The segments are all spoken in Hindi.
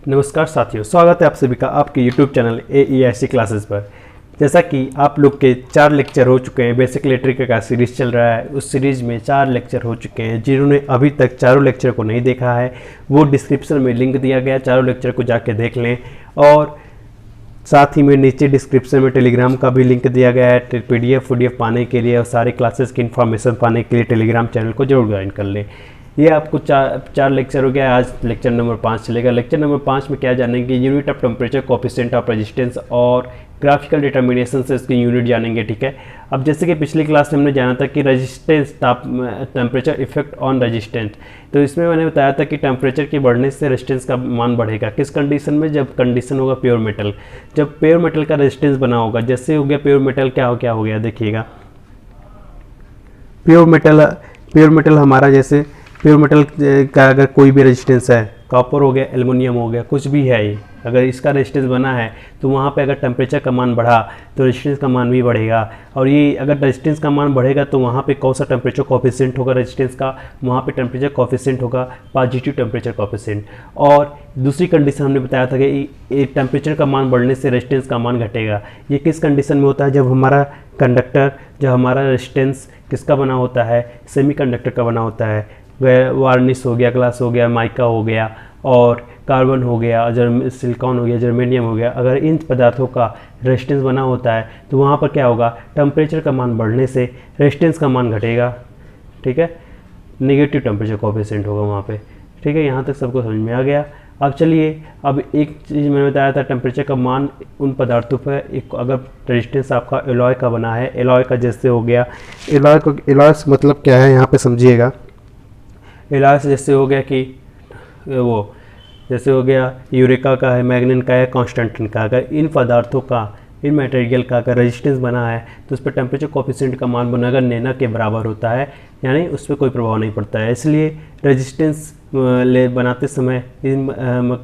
नमस्कार साथियों, स्वागत है आप सभी का आपके YouTube चैनल AEIC क्लासेस पर। जैसा कि आप लोग के 4 लेक्चर हो चुके हैं, बेसिक इलेक्ट्रिक का सीरीज़ चल रहा है। उस सीरीज़ में 4 लेक्चर हो चुके हैं। जिन्होंने अभी तक चारों लेक्चर को नहीं देखा है वो डिस्क्रिप्शन में लिंक दिया गया, चारों लेक्चर को जाके देख लें। और साथ ही में नीचे डिस्क्रिप्शन में टेलीग्राम का भी लिंक दिया गया है PDF पाने के लिए, और सारे क्लासेस की इन्फॉर्मेशन पाने के लिए टेलीग्राम चैनल को जरूर ज्वाइन कर लें। ये आपको चार लेक्चर हो गया। आज लेक्चर नंबर 5 चलेगा। लेक्चर नंबर 5 में क्या जानेंगे, unit of temperature, coefficient of resistance और ग्राफिकल डिटर्मिनेशन से इसकी यूनिट जानेंगे। ठीक है, अब जैसे कि पिछली क्लास में हमने जाना था कि resistance temperature effect on resistance, तो इसमें मैंने बताया था कि टेम्परेचर के बढ़ने से रेजिस्टेंस का मान बढ़ेगा। किस कंडीशन में, जब कंडीशन होगा प्योर मेटल, जब प्योर मेटल का रेजिस्टेंस बना होगा। जैसे हो गया प्योर मेटल, क्या हो गया देखिएगा। प्योर मेटल हमारा, जैसे प्योर मेटल का अगर कोई भी रेजिस्टेंस है, कॉपर हो गया, एल्युमिनियम हो गया, कुछ भी है, ये अगर इसका रेजिस्टेंस बना है तो वहाँ पे अगर टेम्परेचर का मान बढ़ा तो रेजिस्टेंस का मान भी बढ़ेगा। और ये अगर रेजिस्टेंस का मान बढ़ेगा तो वहाँ पे कौन सा टेम्परेचर कोएफिशिएंट होगा रेजिस्टेंस का, वहाँ पे टेम्परेचर कोएफिशिएंट होगा पॉजिटिव टेम्परेचर कोएफिशिएंट। और दूसरी कंडीशन हमने बताया था कि टेम्परेचर का मान बढ़ने से रेजिस्टेंस का मान घटेगा। ये किस कंडीशन में होता है, जब हमारा कंडक्टर, जब हमारा रेजिस्टेंस किसका बना होता है, सेमीकंडक्टर का बना होता है। वार्निश हो गया, ग्लास हो गया, माइका हो गया, और कार्बन हो गया, सिलिकॉन हो गया, जर्मेनियम हो गया। अगर इन पदार्थों का रेजिस्टेंस बना होता है तो वहाँ पर क्या होगा, टेम्परेचर का मान बढ़ने से रेजिस्टेंस का मान घटेगा। ठीक है, नेगेटिव टेम्परेचर कोएफिशिएंट होगा वहाँ पे। ठीक है, यहाँ तक सबको समझ में आ गया। अब चलिए, अब एक चीज़ मैंने बताया था, टेम्परेचर का मान उन पदार्थों पर, एक अगर रेजिस्टेंस आपका एलॉय का बना है, एलॉय का जैसे हो गया, एलॉय से मतलब क्या है यहाँ पे समझिएगा। एलॉय से जैसे हो गया कि वो, जैसे हो गया यूरेका का है, मैग्नीन का है, कॉन्स्टेंटिन का। अगर इन पदार्थों का, इन मटेरियल का अगर रेजिस्टेंस बना है तो उस पर टेम्परेचर कोएफिशिएंट का मान बना अगर नैना के बराबर होता है, यानी उस पर कोई प्रभाव नहीं पड़ता है। इसलिए रेजिस्टेंस बनाते समय इन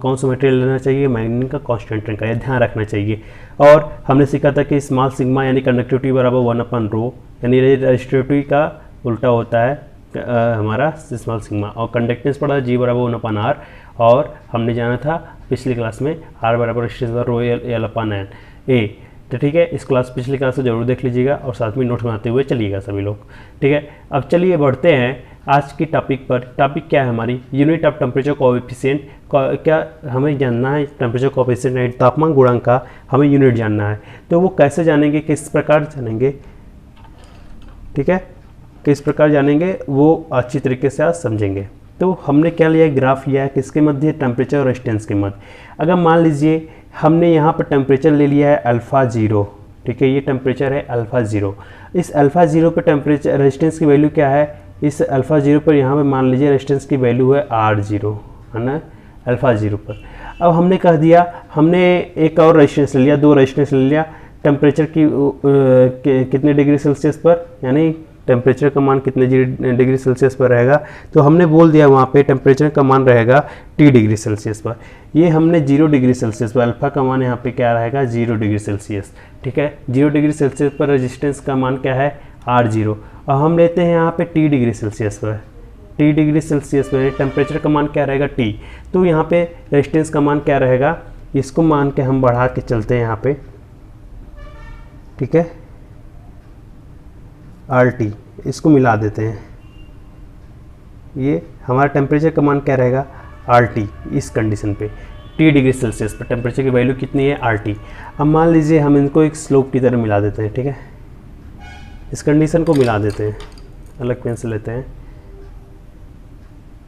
कौन सा मटेरियल लेना चाहिए, मैग्नीन का, कॉन्स्टेंटिन का, यह ध्यान रखना चाहिए। और हमने सीखा था कि स्मॉल सिग्मा यानी कंडक्टिविटी बराबर 1/ρ, यानी रेजिस्टिविटी का उल्टा होता है हमारा स्मॉल सिग्मा। और कंडक्टेंस पड़ा G बराबर 1/r, और हमने जाना था पिछली क्लास में R बराबर रेजिस्टेंस रो L/N A। तो ठीक है, इस पिछली क्लास को जरूर देख लीजिएगा और साथ में नोट्स बनाते हुए चलिएगा सभी लोग। ठीक है, अब चलिए बढ़ते हैं आज की टॉपिक पर। टॉपिक क्या है हमारी, यूनिट ऑफ टेम्परेचर कोएफिशिएंट। क्या हमें जानना है, टेम्परेचर कोएफिशिएंट तापमान गुणांक का हमें यूनिट जानना है। तो वो कैसे जानेंगे, किस प्रकार जानेंगे, ठीक है, किस प्रकार जानेंगे वो अच्छी तरीके से आज समझेंगे। तो हमने क्या लिया, ग्राफ लिया है, किसके मध्य, टेम्परेचर और रेजिस्टेंस के मध्य। अगर मान लीजिए हमने यहाँ पर टेम्परेचर ले लिया है α0, ठीक है, ये टेम्परेचर है α0। इस α0 पर टेम्परेचर, रेजिस्टेंस की वैल्यू क्या है, इस α0 पर यहाँ पे मान लीजिए रेजिस्टेंस की वैल्यू है R0, है ना, α0 पर। अब हमने कह दिया, हमने एक और रेजिस्टेंस ले लिया, 2 रेजिस्टेंस ले लिया, टेम्परेचर की कितने डिग्री सेल्सियस पर, यानी टेम्परेचर का मान कितने डिग्री सेल्सियस पर रहेगा। तो हमने बोल दिया वहाँ पे टेम्परेचर का मान रहेगा T डिग्री सेल्सियस पर। ये हमने 0 डिग्री सेल्सियस पर, अल्फा का मान यहाँ पे क्या रहेगा, 0 डिग्री सेल्सियस। ठीक है, 0 डिग्री सेल्सियस पर रेजिस्टेंस का मान क्या है, R0। और हम लेते हैं यहाँ पे T डिग्री सेल्सियस पर, T डिग्री सेल्सियस पर टेम्परेचर का मान क्या रहेगा, T। तो यहाँ पे रेजिस्टेंस का मान क्या रहेगा, इसको मान के हम बढ़ा के चलते हैं यहाँ पे, ठीक है, RT, इसको मिला देते हैं। ये हमारा टेम्परेचर का मान क्या रहेगा, RT। इस कंडीशन पे T डिग्री सेल्सियस पर टेम्परेचर की वैल्यू कितनी है, RT। अब मान लीजिए हम इनको एक स्लोप की तरह मिला देते हैं, ठीक है, इस कंडीशन को मिला देते हैं, अलग पेन से लेते हैं,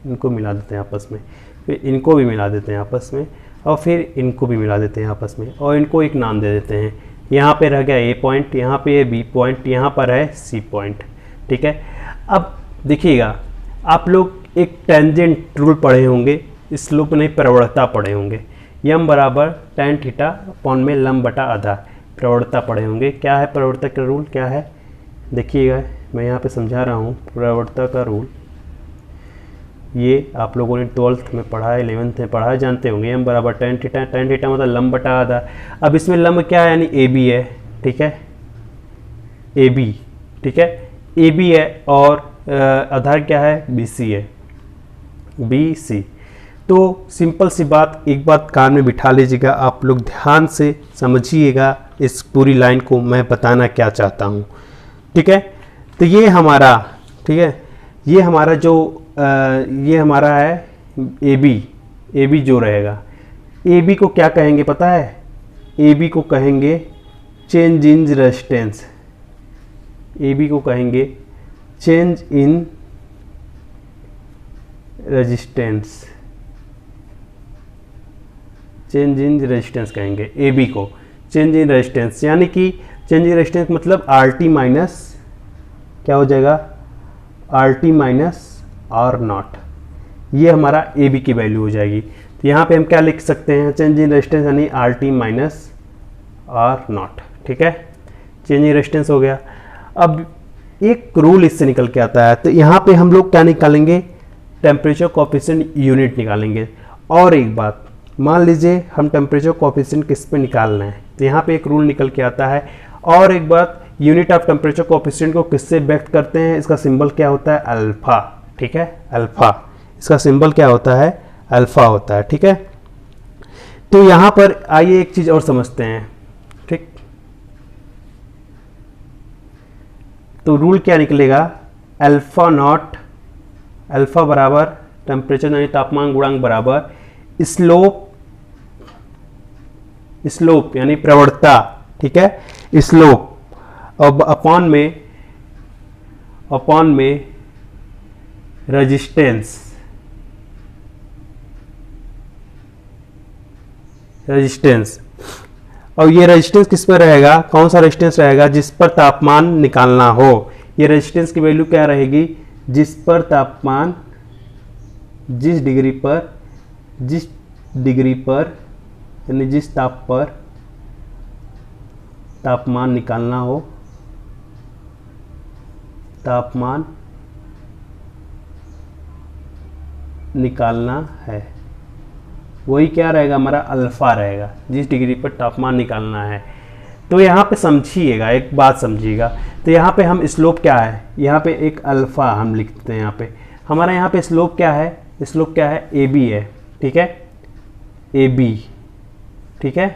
इनको मिला देते हैं आपस में, फिर इनको भी मिला देते हैं आपस में, और फिर इनको भी मिला देते हैं आपस में, और इनको एक नाम दे देते हैं। यहाँ पे रह गया A पॉइंट, यहाँ पे है B पॉइंट, यहाँ पर है C पॉइंट। ठीक है, अब देखिएगा, आप लोग एक टेंजेंट रूल पढ़े होंगे, स्लोप नहीं प्रवणता पढ़े होंगे। यम बराबर tan थीटा अपॉन में लंब बटा आधा, प्रवणता पढ़े होंगे। क्या है प्रवणता का रूल, क्या है देखिएगा, मैं यहाँ पे समझा रहा हूँ प्रवणता का रूल। ये आप लोगों ने 12th में पढ़ा है, 11th में पढ़ा है, जानते होंगे। m बराबर tan थीटा, tan थीटा मतलब लंब बटा आधा। अब इसमें लंब क्या है, यानी AB है, ठीक है, AB, ठीक है, AB है, और आधार क्या है, BC है, BC। तो सिंपल सी बात, एक बात कान में बिठा लीजिएगा, आप लोग ध्यान से समझिएगा इस पूरी लाइन को मैं बताना क्या चाहता हूँ, ठीक है। तो ये हमारा, ठीक है, ये हमारा जो ये हमारा है ए बी जो रहेगा, ए बी को क्या कहेंगे पता है? ए बी को कहेंगे change in resistance, A B को कहेंगे change in resistance, change in resistance कहेंगे ए बी को, चेंज इन रेजिस्टेंस, यानी कि चेंज इन रेजिस्टेंस मतलब आर टी माइनस क्या हो जाएगा, R T minus R naught, ये हमारा ए बी की वैल्यू हो जाएगी। तो यहाँ पे हम क्या लिख सकते हैं, चेंज इन रेजिस्टेंस यानी R T minus R naught, ठीक है, चेंज इन रेजिस्टेंस हो गया। अब एक रूल इससे निकल के आता है, तो यहाँ पे हम लोग क्या निकालेंगे, टेम्परेचर कोएफिशिएंट यूनिट निकालेंगे। और एक बात, मान लीजिए हम टेम्परेचर कोएफिशिएंट किस पे निकालना है, तो यहाँ पे एक रूल निकल के आता है। और एक बात, यूनिट ऑफ टेम्परेचर कोएफिशिएंट को किससे व्यक्त करते हैं, इसका सिंबल क्या होता है, अल्फा, ठीक है, अल्फा, इसका सिंबल क्या होता है, अल्फा होता है, ठीक है। तो यहाँ पर आइए एक चीज़ और समझते हैं, ठीक। तो रूल क्या निकलेगा, अल्फा नॉट, अल्फा बराबर टेम्परेचर यानी तापमान गुणांक बराबर स्लोप, स्लोप यानी प्रवणता, ठीक है, स्लोप, और अपॉन में रेजिस्टेंस, रेजिस्टेंस, और ये रेजिस्टेंस किस पर रहेगा, कौन सा रेजिस्टेंस रहेगा, जिस पर तापमान निकालना हो। ये रेजिस्टेंस की वैल्यू क्या रहेगी, जिस पर तापमान, जिस डिग्री पर यानी जिस ताप पर तापमान निकालना हो, तापमान निकालना है, वही क्या रहेगा, हमारा अल्फा रहेगा, जिस डिग्री पर तापमान निकालना है। तो यहाँ पे समझिएगा, एक बात समझिएगा, तो यहाँ पे हम स्लोप क्या है, यहाँ पे एक अल्फा हम लिखते हैं, यहाँ पे हमारा यहाँ पे स्लोप क्या है, स्लोप क्या है, ए बी है, ठीक है, ए बी, ठीक है।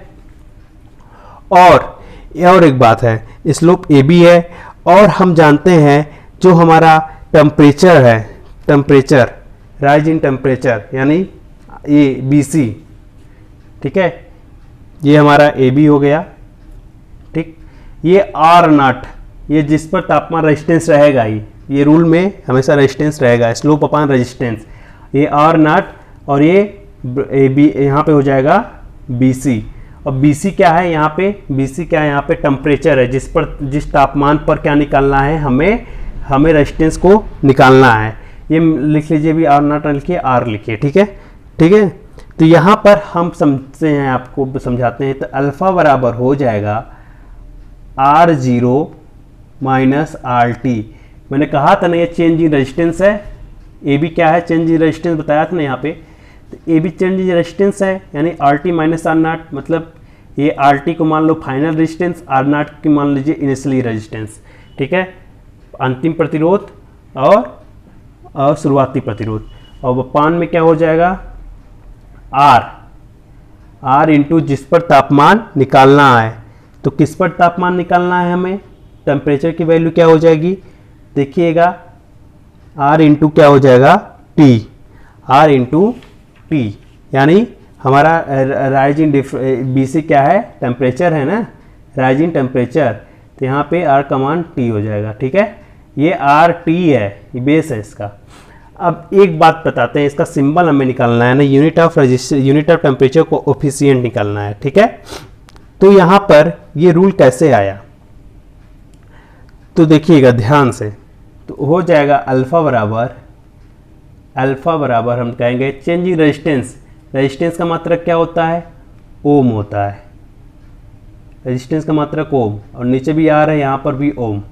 और एक बात है, स्लोप ए बी है, और हम जानते हैं जो हमारा टेम्परेचर है, टेम्परेचर, राइज इन टेम्परेचर यानी ये बी सी, ठीक है, ये हमारा ए बी हो गया, ठीक। ये आर नॉट, ये जिस पर तापमान रेजिस्टेंस रहेगा ही, ये रूल में हमेशा रेजिस्टेंस रहेगा, स्लोप अपॉन रेजिस्टेंस, ये आर नॉट, और ये ए बी यहाँ पे हो जाएगा बी सी। और बी सी क्या है यहाँ पे, बी सी क्या है यहाँ पे, टेम्परेचर है, जिस तापमान पर क्या निकालना है, हमें रेजिस्टेंस को निकालना है। ये लिख लीजिए, भी आर नॉट लिखिए, आर लिखिए, ठीक है, ठीक है। तो यहाँ पर हम समझते हैं, आपको समझाते हैं, तो अल्फा बराबर हो जाएगा R zero minus R T. मैंने कहा था ना ये चेंज इन रेजिस्टेंस है, ए बी क्या है, चेंज इन रेजिस्टेंस बताया था ना यहाँ पे, तो A B change in resistance है, यानी R T minus R naught, मतलब ये आर टी को मान लो फाइनल रेजिस्टेंस, आर नॉट की मान लीजिए इनिशियली रेजिस्टेंस, ठीक है, अंतिम प्रतिरोध और शुरुआती प्रतिरोध। और पान में क्या हो जाएगा, आर इंटू जिस पर तापमान निकालना है। तो किस पर तापमान निकालना है हमें, टेम्परेचर की वैल्यू क्या हो जाएगी, देखिएगा, आर इंटू क्या हो जाएगा, टी, आर इंटू टी, यानी हमारा राइजिंग बी सी क्या है, टेम्परेचर है ना, राइजिंग टेम्परेचर, तो यहाँ पे आर का मान टी हो जाएगा, ठीक है। ये आर टी है, ये बेस है इसका। अब एक बात बताते हैं, इसका सिंबल हमें निकालना है ना, यूनिट ऑफ टेम्परेचर को कोएफिशिएंट निकालना है, ठीक है। तो यहाँ पर ये रूल कैसे आया, तो देखिएगा ध्यान से, तो हो जाएगा अल्फा बराबर हम कहेंगे चेंज इन रेजिस्टेंस, रेजिस्टेंस का मात्रक क्या होता है, ओम होता है, रेजिस्टेंस का मात्रक ओम, और नीचे भी आ रहा है यहाँ पर भी ओम,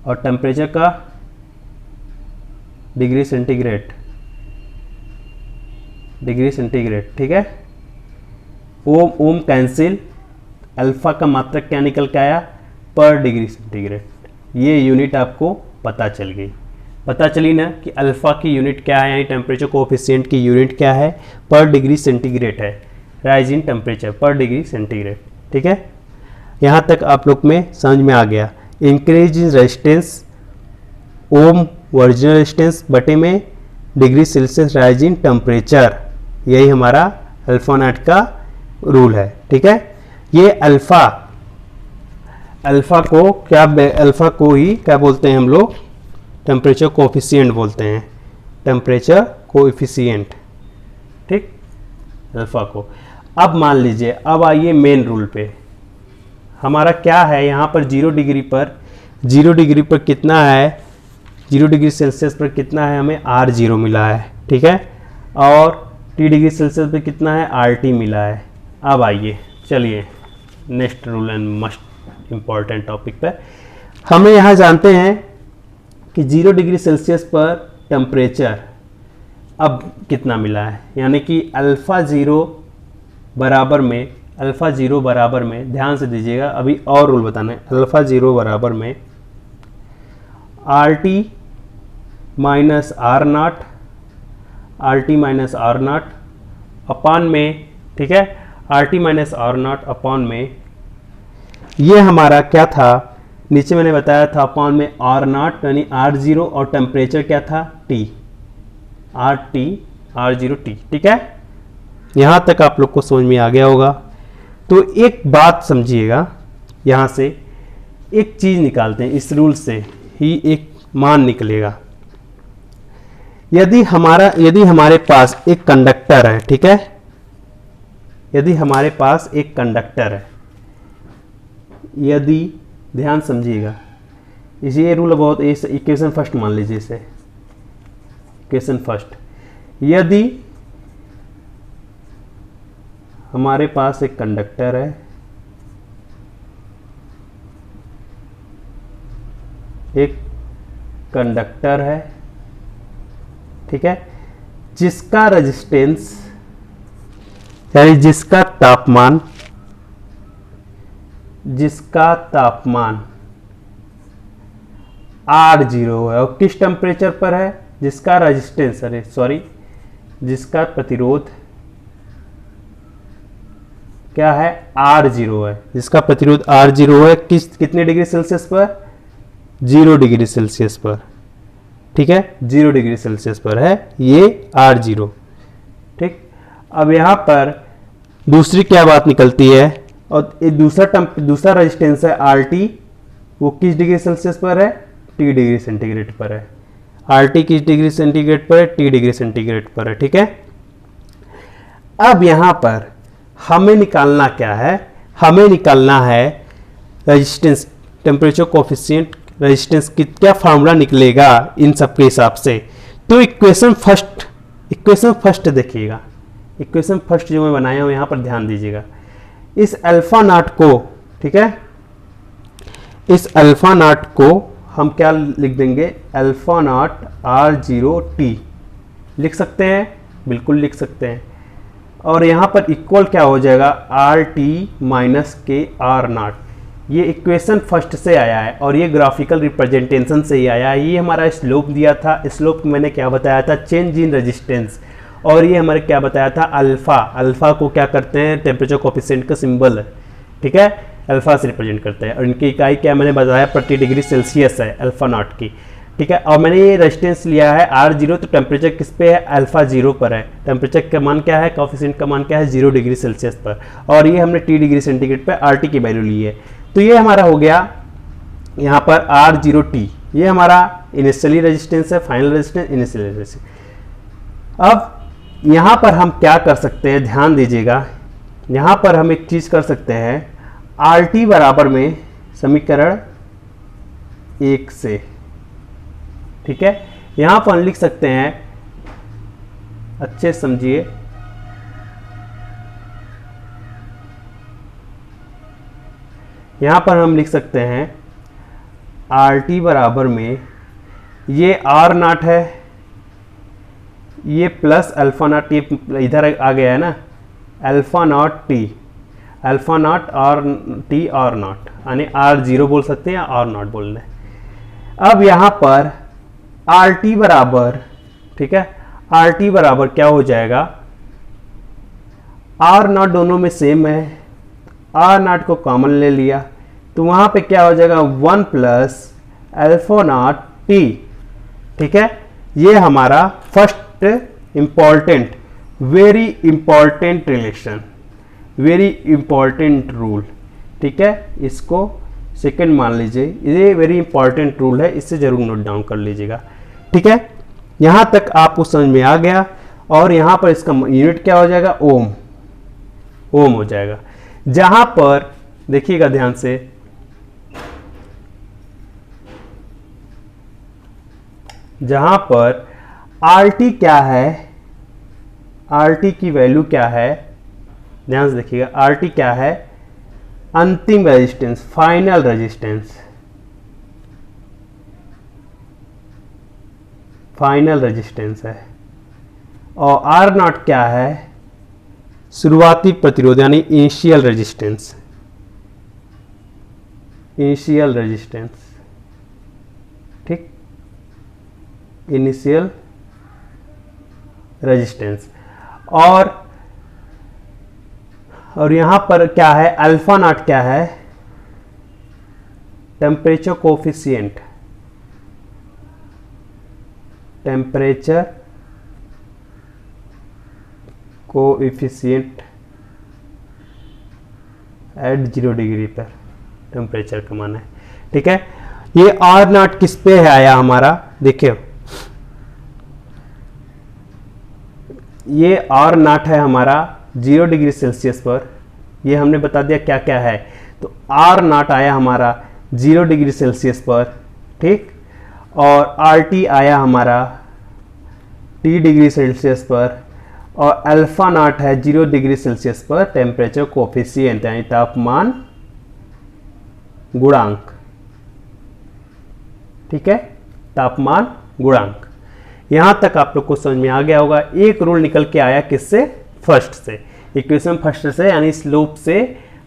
और टेम्परेचर का डिग्री सेंटीग्रेड, ठीक है। ओम कैंसिल, अल्फा का मात्रक क्या निकल के आया, पर डिग्री सेंटीग्रेड, ये यूनिट आपको पता चल गई। पता चली ना कि अल्फ़ा की यूनिट क्या है, यानी टेम्परेचर कोएफिशिएंट की यूनिट क्या है, पर डिग्री सेंटीग्रेड है, राइज इन टेम्परेचर पर डिग्री सेंटीग्रेड। ठीक है, यहाँ तक आप लोग में समझ में आ गया। Increase in resistance, original resistance बटे में degree Celsius rise in temperature, यही हमारा अल्फा नॉट का रूल है। ठीक है, ये अल्फा को क्या, अल्फा को ही क्या बोलते हैं हम लोग, टेम्परेचर कोएफिशिएंट बोलते हैं, टेम्परेचर कोएफिशिएंट। ठीक, अल्फा को। अब मान लीजिए, अब आइए मेन रूल पे। हमारा क्या है यहाँ पर 0 डिग्री पर कितना है, 0 डिग्री सेल्सियस पर कितना है, हमें R0 मिला है। ठीक है, और T डिग्री सेल्सियस पर कितना है, RT मिला है। अब आइए चलिए next rule and must important topic पर। हमें यहाँ जानते हैं कि 0 डिग्री सेल्सियस पर टेम्परेचर अब कितना मिला है, यानी कि अल्फ़ा ज़ीरो बराबर में ध्यान से दीजिएगा, अभी और रूल बताना है। अल्फ़ा ज़ीरो बराबर में RT minus R not upon में, ठीक है, RT minus R not upon में, ये हमारा क्या था, नीचे मैंने बताया था अपॉन में R नॉट यानी R0 और टेम्परेचर क्या था T, R0 T। ठीक है, यहाँ तक आप लोग को समझ में आ गया होगा। तो एक बात समझिएगा, यहाँ से एक चीज़ निकालते हैं, इस रूल से ही एक मान निकलेगा। यदि हमारे पास एक कंडक्टर है, ठीक है, यदि हमारे पास एक कंडक्टर है, यदि, ध्यान समझिएगा, ये रूल बहुत, इस इक्वेशन फर्स्ट मान लीजिए इसे, इक्वेशन फर्स्ट। यदि हमारे पास एक कंडक्टर है, ठीक है, जिसका रेजिस्टेंस यानी जिसका तापमान R0 है, और किस टेम्परेचर पर है, जिसका रेजिस्टेंस, जिसका प्रतिरोध क्या है, R0 है, जिसका प्रतिरोध R0 है, कितने डिग्री सेल्सियस पर, 0 डिग्री सेल्सियस पर। ठीक है, 0 डिग्री सेल्सियस पर है ये R0। ठीक, अब यहाँ पर दूसरी क्या बात निकलती है, और ये दूसरा रेजिस्टेंस है RT, वो किस डिग्री सेल्सियस पर है, T डिग्री सेंटीग्रेड पर है। RT किस डिग्री सेंटीग्रेड पर है, T डिग्री सेंटीग्रेड पर है। ठीक है, अब यहाँ पर हमें निकालना क्या है, हमें निकालना है रेजिस्टेंस, टेम्परेचर कोएफिशिएंट रेजिस्टेंस की क्या फार्मूला निकलेगा इन सब के हिसाब से। तो इक्वेशन फर्स्ट देखिएगा, इक्वेशन फर्स्ट जो मैं बनाया हूँ यहाँ पर ध्यान दीजिएगा। इस अल्फा नॉट को, ठीक है, इस अल्फा नॉट को हम क्या लिख देंगे, अल्फा नॉट R0T लिख सकते हैं, बिल्कुल लिख सकते हैं। और यहाँ पर इक्वल क्या हो जाएगा, RT माइनस के R नॉट। ये इक्वेशन फर्स्ट से आया है और ये ग्राफिकल रिप्रेजेंटेशन से ही आया है। ये हमारा स्लोप दिया था, स्लोप मैंने क्या बताया था, चेंज इन रेजिस्टेंस, और ये हमारे क्या बताया था, अल्फा को क्या करते हैं, टेम्परेचर कोएफिशिएंट का सिंबल है। ठीक है, अल्फा से रिप्रेजेंट करते हैं, और इनकी इकाई क्या मैंने बताया, प्रति डिग्री सेल्सियस है अल्फा नॉट की। ठीक है, और मैंने ये रेजिस्टेंस लिया है R0, तो टेम्परेचर किस पे है, अल्फा 0 पर है। टेम्परेचर का मान क्या है, कोएफिशिएंट का मान क्या है, 0 डिग्री सेल्सियस पर, और ये हमने T डिग्री सेंटीग्रेड पर RT की वैल्यू ली है। तो ये हमारा हो गया यहाँ पर R0T, ये हमारा इनिशियली रेजिस्टेंस है, फाइनल रेजिस्टेंस, इनिशियल रेजिस्टेंस। अब यहाँ पर हम क्या कर सकते हैं, ध्यान दीजिएगा, यहाँ पर हम एक चीज़ कर सकते हैं, RT बराबर में समीकरण 1 से, ठीक है, यहाँ पर हम लिख सकते हैं, अच्छे समझिए, यहाँ पर हम लिख सकते हैं RT बराबर में, ये R नॉट है, ये प्लस अल्फा नॉट, ये इधर आ गया है ना, alpha not T, alpha not T R not, यानी R0 बोल सकते हैं या R नॉट बोल रहे हैं। अब यहाँ पर आर टी बराबर, ठीक है, आर टी बराबर क्या हो जाएगा, आर नॉट दोनों में सेम है, आर नॉट को कॉमन ले लिया तो वहां पे क्या हो जाएगा 1 प्लस अल्फा नॉट टी, ठीक है। ये हमारा first important, very important relation, very important rule, ठीक है। इसको सेकंड मान लीजिए, ये वेरी इंपॉर्टेंट रूल है, इसे जरूर नोट डाउन कर लीजिएगा, ठीक है। यहां तक आपको समझ में आ गया। और यहां पर इसका यूनिट क्या हो जाएगा, ओम, ओम हो जाएगा। जहां पर देखिएगा ध्यान से, जहां पर आर टी क्या है, आर टी की वैल्यू क्या है, ध्यान से देखिएगा, आर टी क्या है, अंतिम resistance, final resistance, final resistance है। और आर नॉट क्या है, शुरुआती प्रतिरोध यानी इनिशियल रेजिस्टेंस, इनिशियल रेजिस्टेंस, ठीक, इनिशियल रेजिस्टेंस। और यहां पर क्या है, अल्फा नॉट क्या है, temperature coefficient, temperature coefficient at 0 degree पर टेम्परेचर का मान है, ठीक है। ये आर नॉट किस पे है आया हमारा, देखिए ये आर नॉट है हमारा 0 डिग्री सेल्सियस पर, ये हमने बता दिया क्या क्या है। तो आर नॉट आया हमारा 0 डिग्री सेल्सियस पर, ठीक। और आर टी आया हमारा T डिग्री सेल्सियस पर, और अल्फा नॉट है 0 डिग्री सेल्सियस पर टेम्परेचर कोफिशिएंट यानी तापमान गुणांक, ठीक है, तापमान गुणांक। यहां तक आप लोग को समझ में आ गया होगा। एक रूल निकल के आया किससे, फर्स्ट से, इक्वेशन फर्स्ट से यानी स्लोप से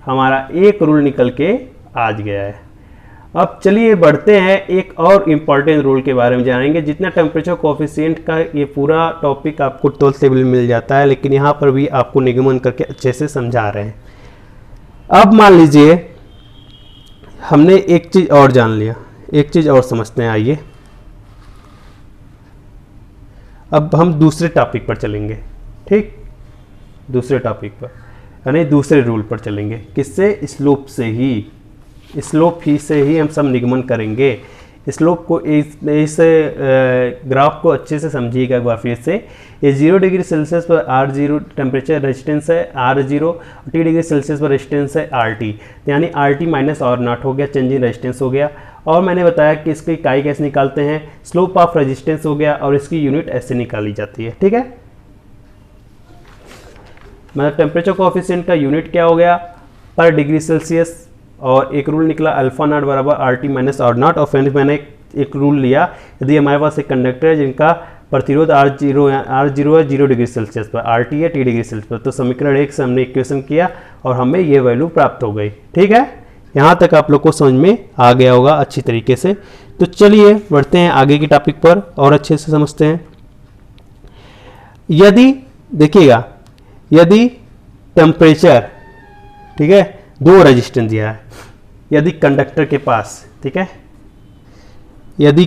हमारा एक रूल निकल के आज गया है। अब चलिए बढ़ते हैं, एक और इम्पॉर्टेंट रूल के बारे में जानेंगे। जितना टेम्परेचर कोफिशिएंट का ये पूरा टॉपिक आपको 12th टेबल में मिल जाता है, लेकिन यहाँ पर भी आपको निगमन करके अच्छे से समझा रहे हैं। अब मान लीजिए हमने एक चीज़ और जान लिया, एक चीज़ और समझते हैं, आइए अब हम दूसरे टॉपिक पर चलेंगे, ठीक, दूसरे टॉपिक पर यानी दूसरे रूल पर चलेंगे। किससे, स्लोप से ही, स्लोप ही से ही हम सब निगमन करेंगे। स्लोप को इस ग्राफ को अच्छे से समझिएगा एक बार फिर से। ये 0 डिग्री सेल्सियस पर R0 टेम्परेचर रेजिस्टेंस है, R0, T डिग्री सेल्सियस पर रेजिस्टेंस है RT, यानी RT माइनस R नॉट हो गया, चेंज इन रेजिस्टेंस हो गया। और मैंने बताया कि इसकी इकाई कैसे निकालते हैं, स्लोप ऑफ रेजिस्टेंस हो गया, और इसकी यूनिट ऐसे निकाली जाती है, ठीक है। मतलब टेम्परेचर कोएफिशिएंट का यूनिट क्या हो गया, पर डिग्री सेल्सियस, और एक रूल निकला अल्फा नॉट बराबर RT माइनस R नॉट। और फिर मैंने एक रूल लिया, यदि हमारे पास एक कंडक्टर है जिनका प्रतिरोध R0 है 0 डिग्री सेल्सियस पर, RT है T डिग्री सेल्सियस पर, तो समीकरण 1 से हमने इक्वेशन किया और हमें ये वैल्यू प्राप्त हो गई, ठीक है। यहाँ तक आप लोग को समझ में आ गया होगा अच्छी तरीके से। तो चलिए बढ़ते हैं आगे की टॉपिक पर और अच्छे से समझते हैं। यदि देखिएगा, यदि टेम्परेचर, ठीक है, 2 रेजिस्टेंस दिया है, यदि कंडक्टर के पास, ठीक है, यदि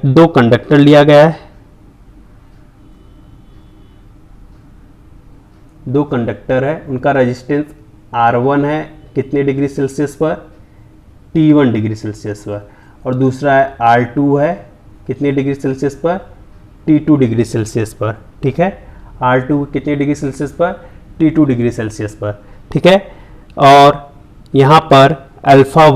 2 कंडक्टर लिया गया है, 2 कंडक्टर है, उनका रेजिस्टेंस R1 है कितने डिग्री सेल्सियस पर, T1 डिग्री सेल्सियस पर, और दूसरा है R2 है कितने डिग्री सेल्सियस पर, T2 डिग्री सेल्सियस पर, ठीक है। R2 कितने डिग्री सेल्सियस पर, T2 डिग्री सेल्सियस पर, ठीक है। और यहाँ पर अल्फा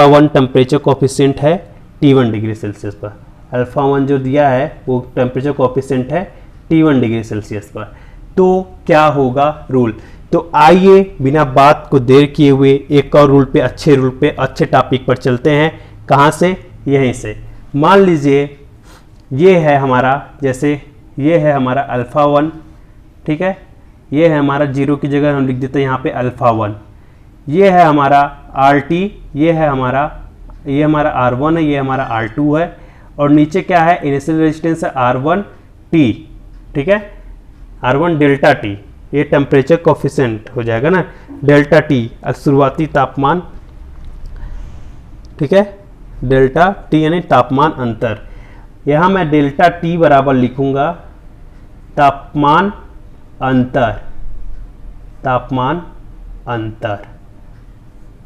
वन टेम्परेचर कोफिशिएंट है T1 डिग्री सेल्सियस पर, अल्फा 1 जो दिया है वो टेम्परेचर कोफिशिएंट है T1 डिग्री सेल्सियस पर। तो क्या होगा रूल, तो आइए बिना बात को देर किए हुए एक और रूल पे, अच्छे टॉपिक पर चलते हैं। कहाँ से, यहीं से। मान लीजिए ये है हमारा, जैसे ये है हमारा अल्फा 1, ठीक है, ये है हमारा 0 की जगह हम लिख देते हैं यहाँ पे अल्फा 1, ये है हमारा RT, ये हमारा R1 है, ये हमारा R2 है, और नीचे क्या है, इनिशियल रेजिस्टेंस है R1T, ठीक है, R1 डेल्टा टी, ये टेम्परेचर कोफिशिएंट हो जाएगा ना, डेल्टा टी शुरुआती तापमान, ठीक है, डेल्टा टी यानी तापमान अंतर। यहाँ मैं डेल्टा टी बराबर लिखूंगा तापमान अंतर, तापमान अंतर,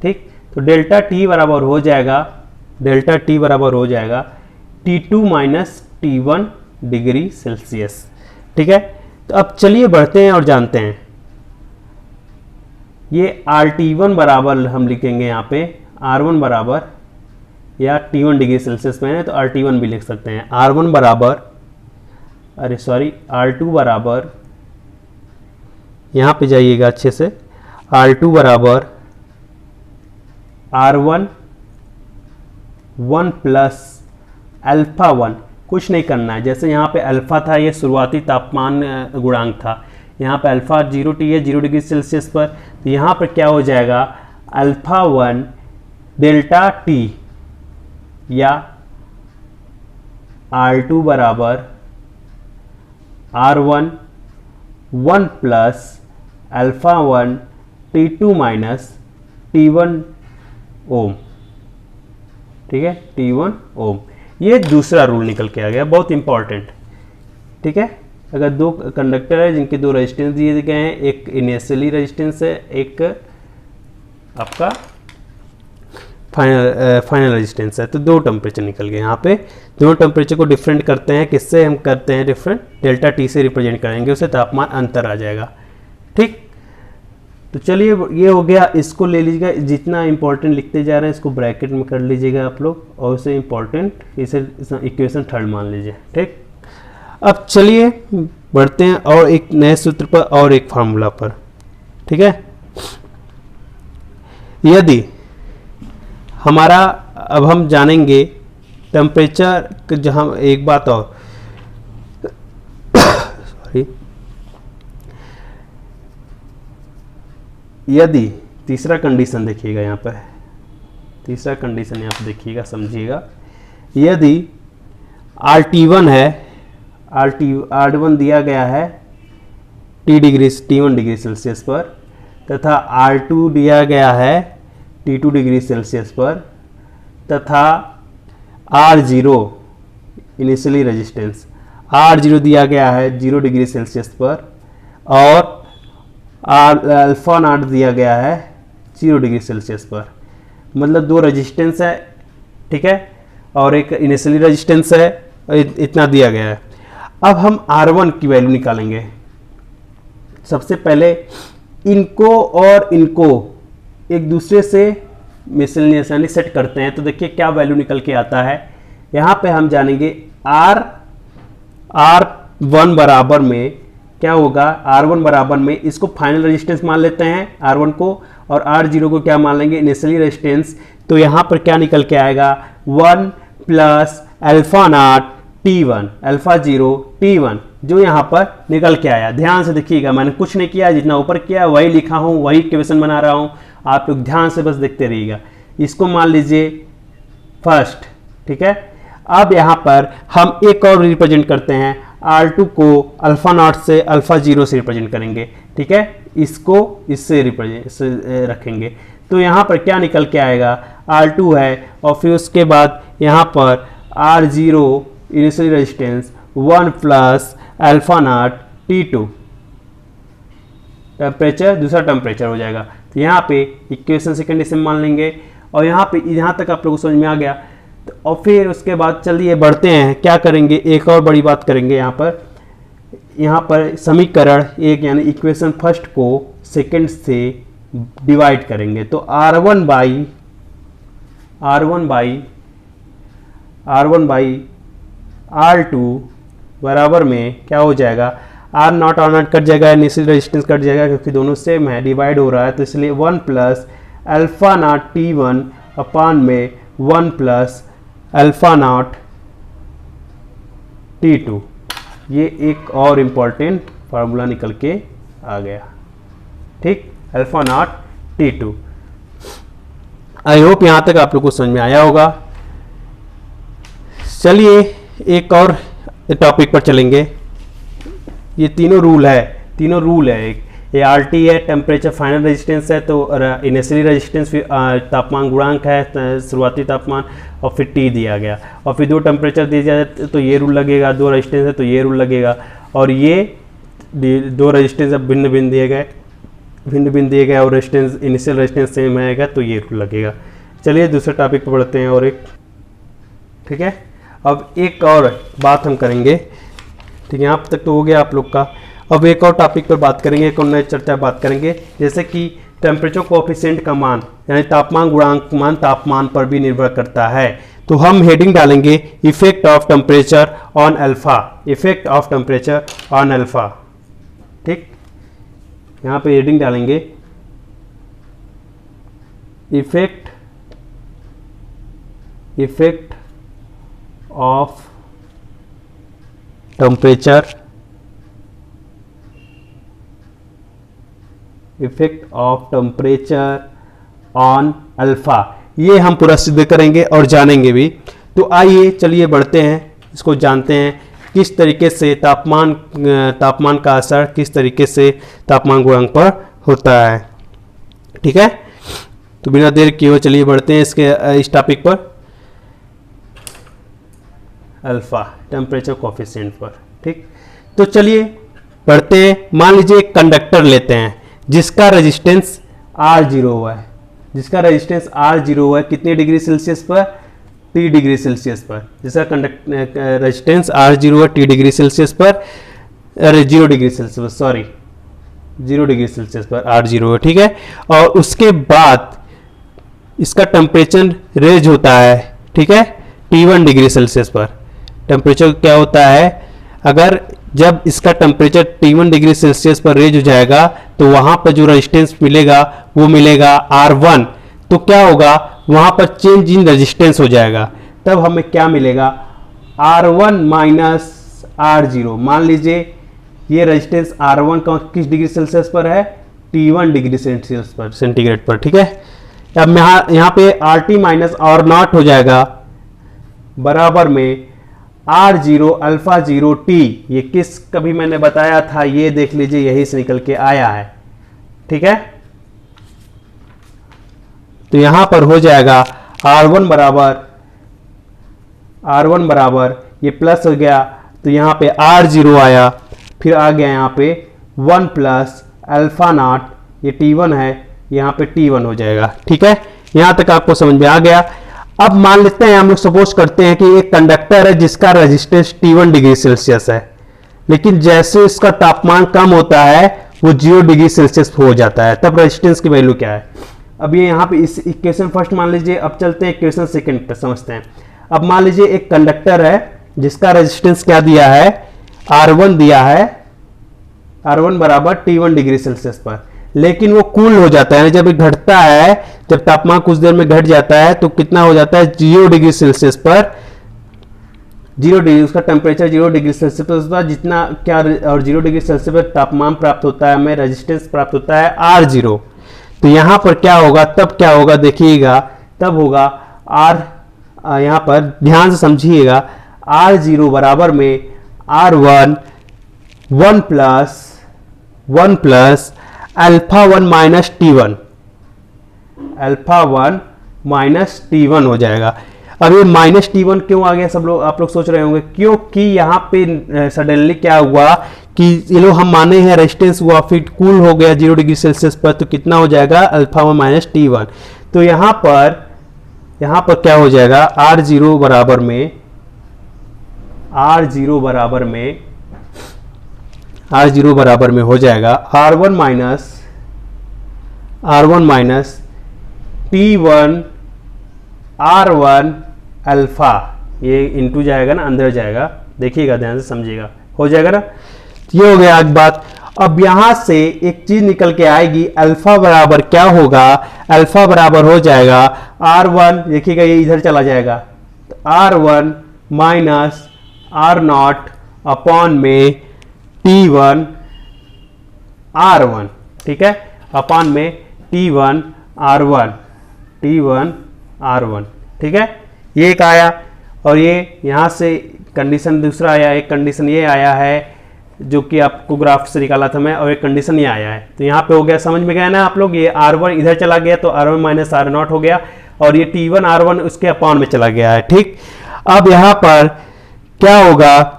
ठीक। तो डेल्टा टी बराबर हो जाएगा, डेल्टा टी बराबर हो जाएगा T2 minus T1 degree Celsius, ठीक है। तो अब चलिए बढ़ते हैं और जानते हैं, ये RT1 बराबर हम लिखेंगे यहाँ पे R1 बराबर, या T1 डिग्री सेल्सियस में है तो RT1 भी लिख सकते हैं। R1 बराबर, अरे सॉरी, R2 बराबर, यहाँ पे जाइएगा अच्छे से, R2 बराबर R1 1 प्लस अल्फा 1, कुछ नहीं करना है, जैसे यहाँ पे अल्फा था, ये शुरुआती तापमान गुणांक था, यहाँ पे अल्फा 0T है 0 डिग्री सेल्सियस पर, तो यहाँ पर क्या हो जाएगा अल्फा 1 डेल्टा टी, या R2 बराबर R1 1 plus alpha 1 T2 minus T1 ओम, ठीक है, T1 ओम। ये दूसरा रूल निकल के आ गया, बहुत इंपॉर्टेंट, ठीक है। अगर दो कंडक्टर है जिनके दो रेजिस्टेंस दिए गए हैं, एक इनिशियली रेजिस्टेंस है, एक आपका फाइनल रेजिस्टेंस है, तो दो टेम्परेचर निकल गए। यहाँ पे दोनों टेम्परेचर को डिफरेंट करते हैं, किससे हम करते हैं डिफरेंट, डेल्टा टी से रिप्रेजेंट करेंगे, उससे तापमान अंतर आ जाएगा, ठीक। तो चलिए ये हो गया, इसको ले लीजिएगा, जितना इंपॉर्टेंट लिखते जा रहे हैं इसको ब्रैकेट में कर लीजिएगा आप लोग, और उसे इंपॉर्टेंट इसे इक्वेशन थर्ड मान लीजिए, ठीक। अब चलिए बढ़ते हैं और एक नए सूत्र पर और एक फार्मूला पर, ठीक है। यदि हमारा, अब हम जानेंगे टेम्परेचर, जहां एक बात और सॉरी, यदि तीसरा कंडीशन देखिएगा, यहाँ पर तीसरा कंडीशन यहाँ पर देखिएगा, समझिएगा, यदि RT1 है, R1 दिया गया है T1 डिग्री सेल्सियस पर, तथा R2 दिया गया है T2 डिग्री सेल्सियस पर, तथा R0 इनिशियली रेजिस्टेंस R0 दिया गया है 0 डिग्री सेल्सियस पर, और अल्फा नॉट दिया गया है 0 डिग्री सेल्सियस पर, मतलब दो रेजिस्टेंस है, ठीक है, और एक इनिशियली रेजिस्टेंस है, इतना दिया गया है। अब हम R1 की वैल्यू निकालेंगे। सबसे पहले इनको और इनको एक दूसरे से मिसलेनियस यानी सेट करते हैं, तो देखिए क्या वैल्यू निकल के आता है। यहाँ पे हम जानेंगे R1 बराबर में क्या होगा, R1 बराबर में इसको फाइनल रेजिस्टेंस मान लेते हैं R1 को, और R0 को क्या मान लेंगे, इनिशियली रेजिस्टेंस। तो यहाँ पर क्या निकल के आएगा, 1 plus alpha naught T1, alpha 0 T1, जो यहाँ पर निकल के आया। ध्यान से देखिएगा, मैंने कुछ नहीं किया, जितना ऊपर किया वही लिखा हूँ, वही क्वेश्चन बना रहा हूँ, आप लोग ध्यान से बस देखते रहिएगा। इसको मान लीजिए फर्स्ट, ठीक है। अब यहाँ पर हम एक और रिप्रेजेंट करते हैं, R2 को अल्फा नॉट से अल्फा 0 से रिप्रेजेंट करेंगे, ठीक है, इसको इससे रिप्रेजेंट रखेंगे। तो यहाँ पर क्या निकल के आएगा, R2 है, और फिर उसके बाद यहाँ पर R0 initial resistance 1 plus alpha naught T2 temperature, दूसरा टेम्परेचर हो जाएगा। तो यहाँ पे इक्वेशन से कंडीशन मान लेंगे, और यहाँ पे यहाँ तक आप लोगों को समझ में आ गया। तो और फिर उसके बाद चलिए बढ़ते हैं, क्या करेंगे, एक और बड़ी बात करेंगे। यहाँ पर समीकरण एक यानी इक्वेशन फर्स्ट को सेकंड से डिवाइड करेंगे। तो R1 बाई R2 बराबर में क्या हो जाएगा, R नॉट कट जाएगा, इनिशियल रेजिस्टेंस कट जाएगा, क्योंकि दोनों सेम है, डिवाइड हो रहा है, तो इसलिए 1 प्लस अल्फा नॉट T1 अपान में 1 प्लस अल्फा नॉट T2। ये एक और इम्पॉर्टेंट फार्मूला निकल के आ गया, ठीक, alpha naught T2। I hope यहाँ तक आप लोग को समझ में आया होगा। चलिए एक और टॉपिक पर चलेंगे। ये तीनों रूल है। एक ये RT है, टेम्परेचर फाइनल रेजिस्टेंस है, तो इनिशियली रेजिस्टेंस, फिर तापमान गुणांक है, शुरुआती तापमान, और फिर T दिया गया, और फिर दो टेम्परेचर दिए जाए तो ये रूल लगेगा, दो रेजिस्टेंस है तो ये रूल लगेगा, और ये दो रेजिस्टेंस भिन्न भिन्न दिए गए और रेजिस्टेंस इनिशियल रेजिस्टेंस सेम आएगा तो ये रूल लगेगा। चलिए दूसरे टॉपिक पर बढ़ते हैं और एक, ठीक है। अब एक और बात हम करेंगे, ठीक है, यहाँ तक तो हो गया आप लोग का। अब एक और टॉपिक पर बात करेंगे, एक और नई चर्चा बात करेंगे, जैसे कि टेम्परेचर कोएफिशिएंट का मान, यानी तापमान गुणांक मान तापमान पर भी निर्भर करता है। तो हम हेडिंग डालेंगे effect of temperature on alpha, effect of temperature on alpha, ठीक। यहाँ पे हेडिंग डालेंगे effect of temperature on alpha. ये हम पूरा सिद्ध करेंगे और जानेंगे भी। तो आइए चलिए बढ़ते हैं, इसको जानते हैं किस तरीके से तापमान का असर किस तरीके से तापमान गुणांक पर होता है, ठीक है। तो बिना देर किए हुए चलिए बढ़ते हैं इस टॉपिक पर, अल्फा टेम्परेचर कोएफिशिएंट पर, ठीक। तो चलिए बढ़ते हैं। मान लीजिए एक कंडक्टर लेते हैं जिसका रेजिस्टेंस R0 है, कितने डिग्री सेल्सियस पर, T डिग्री सेल्सियस पर, जिसका रेजिस्टेंस R0 है T डिग्री सेल्सियस पर, अरे 0 degree Celsius, sorry 0 degree Celsius पर R0 है, ठीक है। और उसके बाद इसका टेम्परेचर रेज होता है, ठीक है, T1 डिग्री सेल्सियस पर। टेम्परेचर क्या होता है, अगर जब इसका टेम्परेचर T1 डिग्री सेल्सियस पर रेज हो जाएगा तो वहां पर जो रेजिस्टेंस मिलेगा वो मिलेगा R1। तो क्या होगा, वहां पर चेंज इन रेजिस्टेंस हो जाएगा, तब हमें क्या मिलेगा, R1 माइनस R0। मान लीजिए ये रेजिस्टेंस R1 का किस डिग्री सेल्सियस पर है, T1 डिग्री सेल्सियस पर, सेंटीग्रेड पर, ठीक है। अब यहाँ पे RT माइनस R0 हो जाएगा बराबर में R0 अल्फा 0 T। ये किस कभी मैंने बताया था, ये देख लीजिए यही से निकल के आया है, ठीक है। तो यहां पर हो जाएगा R1 बराबर ये प्लस हो गया, तो यहां पे R0 आया, फिर आ गया यहाँ पे 1 प्लस अल्फा नॉट, ये T1 है, यहाँ पे T1 हो जाएगा, ठीक है। यहां तक आपको समझ में आ गया। अब मान लेते हैं, हम लोग सपोज करते हैं कि एक कंडक्टर है जिसका रेजिस्टेंस T1 डिग्री सेल्सियस है, लेकिन जैसे इसका तापमान कम होता है वो 0 डिग्री सेल्सियस हो जाता है, तब रेजिस्टेंस की वैल्यू क्या है। अब ये यहाँ पे इस इक्वेशन फर्स्ट मान लीजिए, अब चलते हैं इक्वेशन सेकंड पर समझते हैं। अब मान लीजिए एक कंडक्टर है जिसका रेजिस्टेंस क्या दिया है, R1 दिया है, R1 बराबर T1 डिग्री सेल्सियस पर, लेकिन वो कूल हो जाता है, जब घटता है, जब तापमान कुछ देर में घट जाता है तो कितना हो जाता है, 0 डिग्री सेल्सियस पर, 0 डिग्री, उसका टेम्परेचर 0 डिग्री सेल्सियस पर, जितना क्या, और 0 डिग्री सेल्सियस पर तापमान प्राप्त होता है, हमें रेजिस्टेंस प्राप्त होता है R0। तो यहाँ पर क्या होगा, तब क्या होगा देखिएगा, तब होगा यहाँ पर ध्यान से समझिएगा, R0 बराबर में R1 1 plus alpha 1 minus T1, alpha 1 minus T1 हो जाएगा। अब ये माइनस T1 क्यों आ गया, आप लोग सोच रहे होंगे, क्योंकि यहाँ पे सडनली क्या हुआ कि ये लोग हम माने हैं रेजिस्टेंस हुआ, फिर कूल हो गया 0 डिग्री सेल्सियस पर, तो कितना हो जाएगा, अल्फा 1 माइनस T1। तो यहाँ पर क्या हो जाएगा, R0 बराबर में हो जाएगा R1 minus T1 R1 alpha, ये इंटू जाएगा ना, अंदर जाएगा, देखिएगा ध्यान से समझिएगा, हो जाएगा ना। ये हो गया एक बात। अब यहां से एक चीज निकल के आएगी, अल्फा बराबर क्या होगा, अल्फा बराबर हो जाएगा R1, देखिएगा ये इधर चला जाएगा, तो R1 माइनस R0 अपॉन में T1 R1, ठीक है, अपॉन में T1 R1, ठीक है, ये एक आया। और ये यहाँ से कंडीशन दूसरा आया, एक कंडीशन ये आया है जो कि आपको ग्राफ से निकाला था मैं, और एक कंडीशन ये आया है। तो यहाँ पे हो गया, समझ में गया ना आप लोग। ये R1 इधर चला गया तो R1 माइनस R0 हो गया, और ये T1 R1 उसके अपॉन में चला गया है। ठीक, अब यहाँ पर क्या होगा,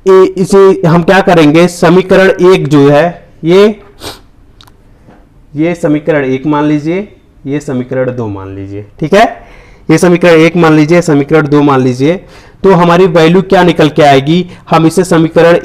इसे हम क्या करेंगे, समीकरण 1 जो है ये समीकरण 1 मान लीजिए, ये समीकरण 2 मान लीजिए। ठीक है, ये समीकरण 1 मान लीजिए, समीकरण 2 मान लीजिए। तो हमारी वैल्यू क्या निकल के आएगी, हम इसे समीकरण,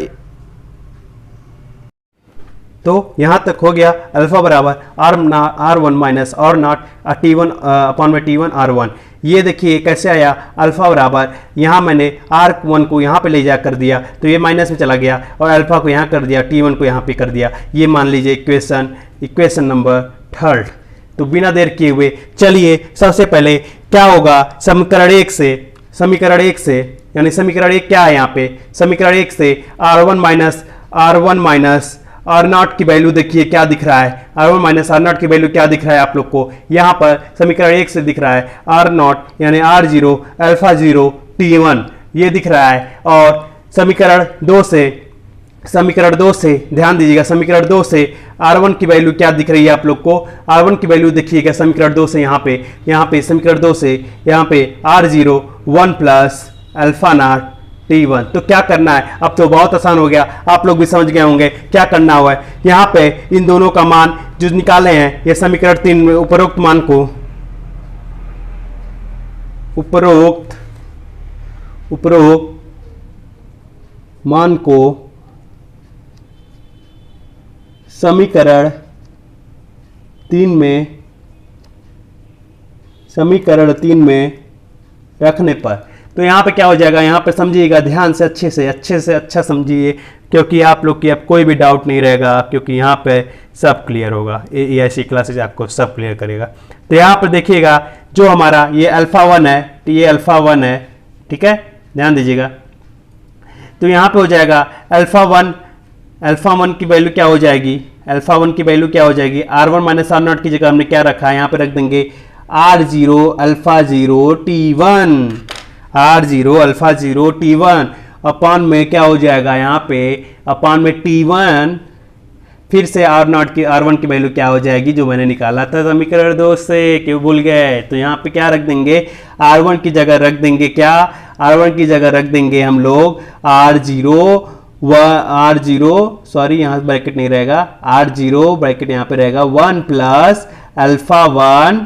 तो यहां तक हो गया अल्फा बराबर R1 minus R0 T1 upon में T1 R1। ये देखिए कैसे आया, अल्फा बराबर, यहाँ मैंने R1 को यहाँ पे ले जा कर दिया तो ये माइनस में चला गया, और अल्फा को यहाँ कर दिया, T1 को यहाँ पे कर दिया। ये मान लीजिए इक्वेशन नंबर 3। तो बिना देर किए हुए चलिए सबसे पहले क्या होगा, समीकरण 1 से यानी समीकरण 1 क्या है यहाँ पे, समीकरण 1 से R1 माइनस R0 की वैल्यू देखिए क्या दिख रहा है, R1 माइनस R0 की वैल्यू क्या दिख रहा है आप लोग को, यहाँ पर समीकरण 1 से दिख रहा है R0 यानी R0 अल्फा 0 T1 ये दिख रहा है। और समीकरण 2 से ध्यान दीजिएगा, समीकरण 2 से R1 की वैल्यू क्या दिख रही है आप लोग को, R1 की वैल्यू देखिएगा समीकरण 2 से, यहाँ पे समीकरण 2 से यहाँ पे R0 1 plus alpha naught T1। तो क्या करना है, अब तो बहुत आसान हो गया, आप लोग भी समझ गए होंगे क्या करना हुआ है। यहाँ पे इन दोनों का मान जो निकाले हैं, ये समीकरण 3 में उपरोक्त मान को समीकरण 3 में रखने पर, तो यहाँ पे क्या हो जाएगा, यहाँ पे समझिएगा ध्यान से, अच्छे से अच्छा समझिए, क्योंकि आप लोग की अब कोई भी डाउट नहीं रहेगा, क्योंकि यहाँ पे सब क्लियर होगा। ऐसी क्लासेज आपको सब क्लियर करेगा। तो यहाँ पर देखिएगा जो हमारा ये अल्फा 1 है, तो ये अल्फा 1 है, ठीक है, ध्यान दीजिएगा। तो यहाँ पे हो जाएगा अल्फा 1 की वैल्यू क्या हो जाएगी, R1 माइनस R0 की जगह हमने क्या रखा है, यहाँ पे रख देंगे R0 अल्फा 0 T1 अपॉन में क्या हो जाएगा, यहाँ पे अपॉन में T1, फिर से R1 की वैल्यू क्या हो जाएगी जो मैंने निकाला था समीकरण 2 से, क्यों भूल गए। तो यहाँ पे क्या रख देंगे, R1 की जगह रख देंगे क्या, R1 की जगह रख देंगे हम लोग R0 सॉरी यहाँ ब्रैकेट नहीं रहेगा, R0 ब्रैकेट यहाँ पे रहेगा 1 प्लस अल्फा 1